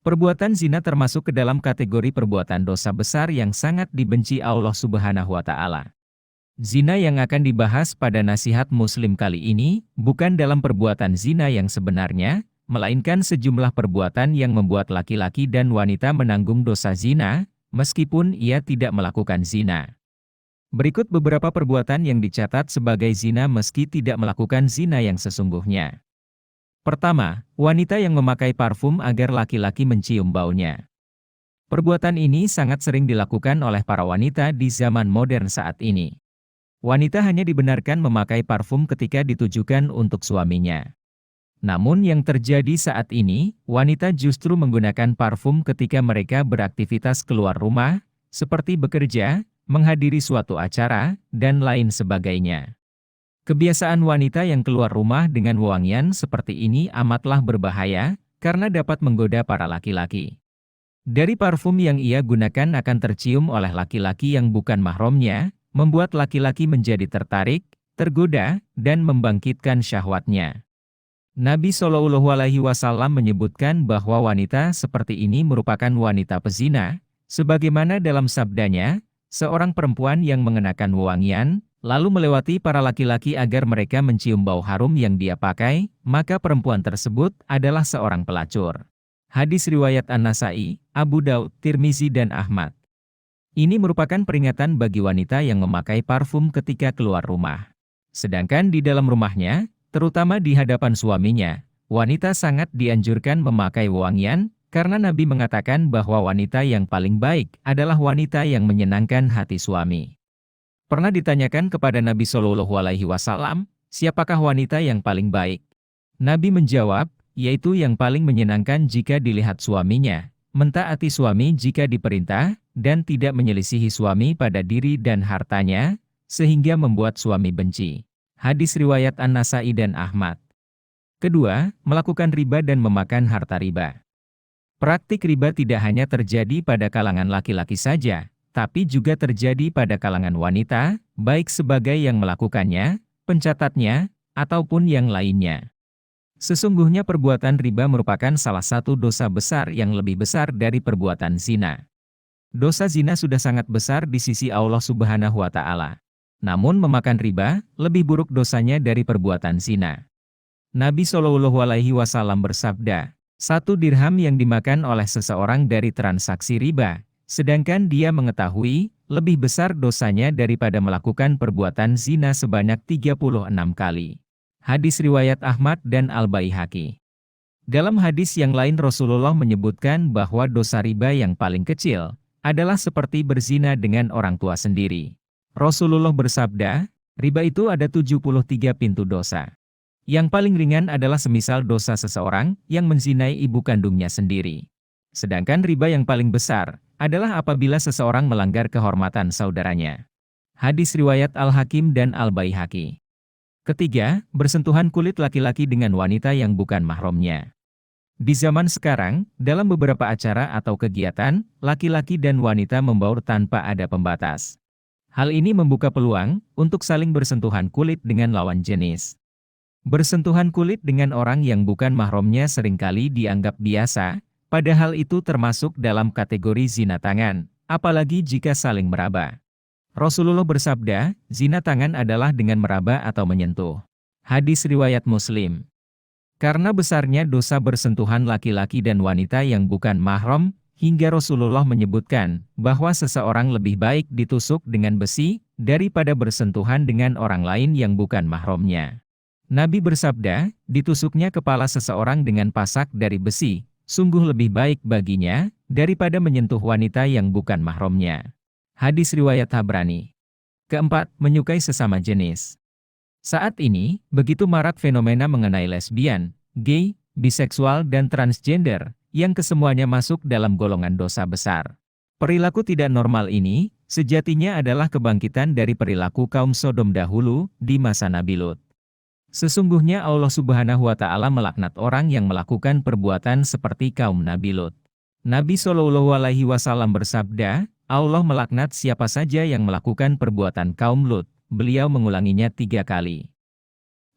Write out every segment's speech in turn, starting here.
Perbuatan zina termasuk ke dalam kategori perbuatan dosa besar yang sangat dibenci Allah Subhanahu wa Ta'ala. Zina yang akan dibahas pada nasihat Muslim kali ini bukan dalam perbuatan zina yang sebenarnya, melainkan sejumlah perbuatan yang membuat laki-laki dan wanita menanggung dosa zina, meskipun ia tidak melakukan zina. Berikut beberapa perbuatan yang dicatat sebagai zina meski tidak melakukan zina yang sesungguhnya. Pertama, wanita yang memakai parfum agar laki-laki mencium baunya. Perbuatan ini sangat sering dilakukan oleh para wanita di zaman modern saat ini. Wanita hanya dibenarkan memakai parfum ketika ditujukan untuk suaminya. Namun yang terjadi saat ini, wanita justru menggunakan parfum ketika mereka beraktivitas keluar rumah, seperti bekerja, menghadiri suatu acara, dan lain sebagainya. Kebiasaan wanita yang keluar rumah dengan wewangian seperti ini amatlah berbahaya, karena dapat menggoda para laki-laki. Dari parfum yang ia gunakan akan tercium oleh laki-laki yang bukan mahramnya, membuat laki-laki menjadi tertarik, tergoda, dan membangkitkan syahwatnya. Nabi Shallallahu Alaihi Wasallam menyebutkan bahwa wanita seperti ini merupakan wanita pezina, sebagaimana dalam sabdanya, seorang perempuan yang mengenakan wewangian, lalu melewati para laki-laki agar mereka mencium bau harum yang dia pakai, maka perempuan tersebut adalah seorang pelacur. Hadis riwayat An-Nasai, Abu Daud, Tirmizi dan Ahmad. Ini merupakan peringatan bagi wanita yang memakai parfum ketika keluar rumah. Sedangkan di dalam rumahnya, terutama di hadapan suaminya, wanita sangat dianjurkan memakai wewangian, karena Nabi mengatakan bahwa wanita yang paling baik adalah wanita yang menyenangkan hati suami. Pernah ditanyakan kepada Nabi Shallallahu Alaihi Wasallam, siapakah wanita yang paling baik? Nabi menjawab, yaitu yang paling menyenangkan jika dilihat suaminya, mentaati suami jika diperintah, dan tidak menyelisihi suami pada diri dan hartanya, sehingga membuat suami benci. Hadis riwayat An-Nasai dan Ahmad. Kedua, melakukan riba dan memakan harta riba. Praktik riba tidak hanya terjadi pada kalangan laki-laki saja, tapi juga terjadi pada kalangan wanita, baik sebagai yang melakukannya, pencatatnya, ataupun yang lainnya. Sesungguhnya perbuatan riba merupakan salah satu dosa besar yang lebih besar dari perbuatan zina. Dosa zina sudah sangat besar di sisi Allah Subhanahu wa Ta'ala. Namun memakan riba lebih buruk dosanya dari perbuatan zina. Nabi Shallallahu Alaihi Wasallam bersabda, 1 dirham yang dimakan oleh seseorang dari transaksi riba, sedangkan dia mengetahui, lebih besar dosanya daripada melakukan perbuatan zina sebanyak 36 kali. Hadis riwayat Ahmad dan Al-Baihaqi. Dalam hadis yang lain Rasulullah menyebutkan bahwa dosa riba yang paling kecil, adalah seperti berzina dengan orang tua sendiri. Rasulullah bersabda, riba itu ada 73 pintu dosa. Yang paling ringan adalah semisal dosa seseorang yang menzinai ibu kandungnya sendiri. Sedangkan riba yang paling besar, adalah apabila seseorang melanggar kehormatan saudaranya. Hadis riwayat Al-Hakim dan Al-Baihaqi. Ketiga, bersentuhan kulit laki-laki dengan wanita yang bukan mahramnya. Di zaman sekarang, dalam beberapa acara atau kegiatan, laki-laki dan wanita membaur tanpa ada pembatas. Hal ini membuka peluang untuk saling bersentuhan kulit dengan lawan jenis. Bersentuhan kulit dengan orang yang bukan mahramnya seringkali dianggap biasa, padahal itu termasuk dalam kategori zina tangan, apalagi jika saling meraba. Rasulullah bersabda, zina tangan adalah dengan meraba atau menyentuh. Hadis riwayat Muslim. Karena besarnya dosa bersentuhan laki-laki dan wanita yang bukan mahram, hingga Rasulullah menyebutkan bahwa seseorang lebih baik ditusuk dengan besi daripada bersentuhan dengan orang lain yang bukan mahramnya. Nabi bersabda, ditusuknya kepala seseorang dengan pasak dari besi, sungguh lebih baik baginya, daripada menyentuh wanita yang bukan mahramnya. Hadis riwayat Tabrani. Keempat, menyukai sesama jenis. Saat ini, begitu marak fenomena mengenai lesbian, gay, biseksual dan transgender, yang kesemuanya masuk dalam golongan dosa besar. Perilaku tidak normal ini, sejatinya adalah kebangkitan dari perilaku kaum Sodom dahulu, di masa Nabi Lut. Sesungguhnya Allah Subhanahu wa Ta'ala melaknat orang yang melakukan perbuatan seperti kaum Nabi Lut. Nabi Shallallahu Alaihi Wasallam bersabda, Allah melaknat siapa saja yang melakukan perbuatan kaum Lut. Beliau mengulanginya 3 kali.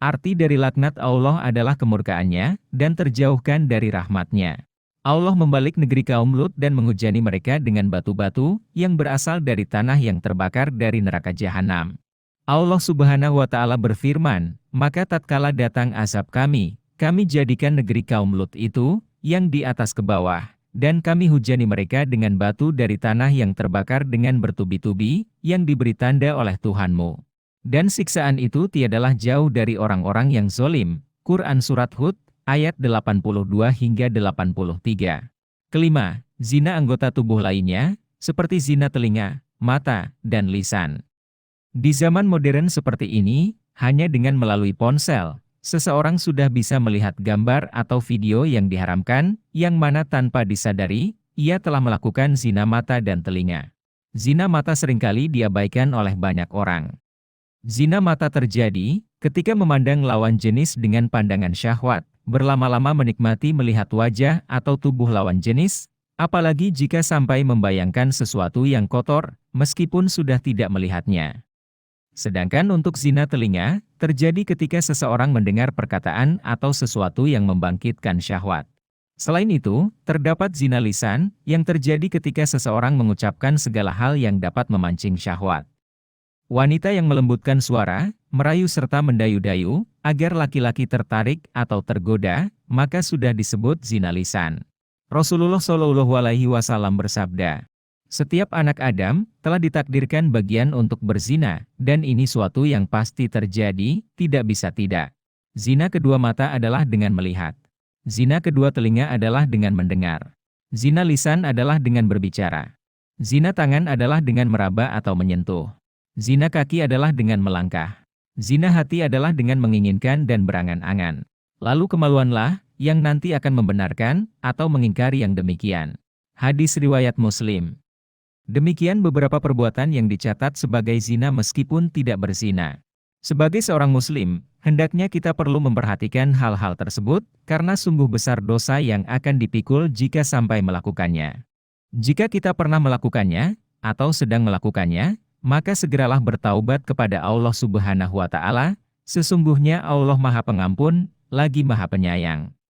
Arti dari laknat Allah adalah kemurkaannya, dan terjauhkan dari rahmatnya. Allah membalik negeri kaum Lut dan menghujani mereka dengan batu-batu yang berasal dari tanah yang terbakar dari neraka jahanam. Allah Subhanahu wa Ta'ala berfirman, "Maka tatkala datang azab kami jadikan negeri kaum Lut itu yang di atas ke bawah, dan kami hujani mereka dengan batu dari tanah yang terbakar dengan bertubi-tubi, yang diberi tanda oleh Tuhanmu. Dan siksaan itu tiadalah jauh dari orang-orang yang zolim." Quran Surat Hud, ayat 82 hingga 83. Kelima, zina anggota tubuh lainnya, seperti zina telinga, mata, dan lisan. Di zaman modern seperti ini, hanya dengan melalui ponsel, seseorang sudah bisa melihat gambar atau video yang diharamkan, yang mana tanpa disadari, ia telah melakukan zina mata dan telinga. Zina mata seringkali diabaikan oleh banyak orang. Zina mata terjadi ketika memandang lawan jenis dengan pandangan syahwat, berlama-lama menikmati melihat wajah atau tubuh lawan jenis, apalagi jika sampai membayangkan sesuatu yang kotor, meskipun sudah tidak melihatnya. Sedangkan untuk zina telinga, terjadi ketika seseorang mendengar perkataan atau sesuatu yang membangkitkan syahwat. Selain itu, terdapat zina lisan, yang terjadi ketika seseorang mengucapkan segala hal yang dapat memancing syahwat. Wanita yang melembutkan suara, merayu serta mendayu-dayu, agar laki-laki tertarik atau tergoda, maka sudah disebut zina lisan. Rasulullah Shallallahu Alaihi Wasallam bersabda, "Setiap anak Adam telah ditakdirkan bagian untuk berzina, dan ini suatu yang pasti terjadi, tidak bisa tidak. Zina kedua mata adalah dengan melihat. Zina kedua telinga adalah dengan mendengar. Zina lisan adalah dengan berbicara. Zina tangan adalah dengan meraba atau menyentuh. Zina kaki adalah dengan melangkah. Zina hati adalah dengan menginginkan dan berangan-angan. Lalu kemaluanlah yang nanti akan membenarkan atau mengingkari yang demikian." Hadis riwayat Muslim. Demikian beberapa perbuatan yang dicatat sebagai zina meskipun tidak berzina. Sebagai seorang muslim, hendaknya kita perlu memperhatikan hal-hal tersebut, karena sungguh besar dosa yang akan dipikul jika sampai melakukannya. Jika kita pernah melakukannya, atau sedang melakukannya, maka segeralah bertaubat kepada Allah Subhanahu wa Ta'ala, sesungguhnya Allah Maha Pengampun, lagi Maha Penyayang.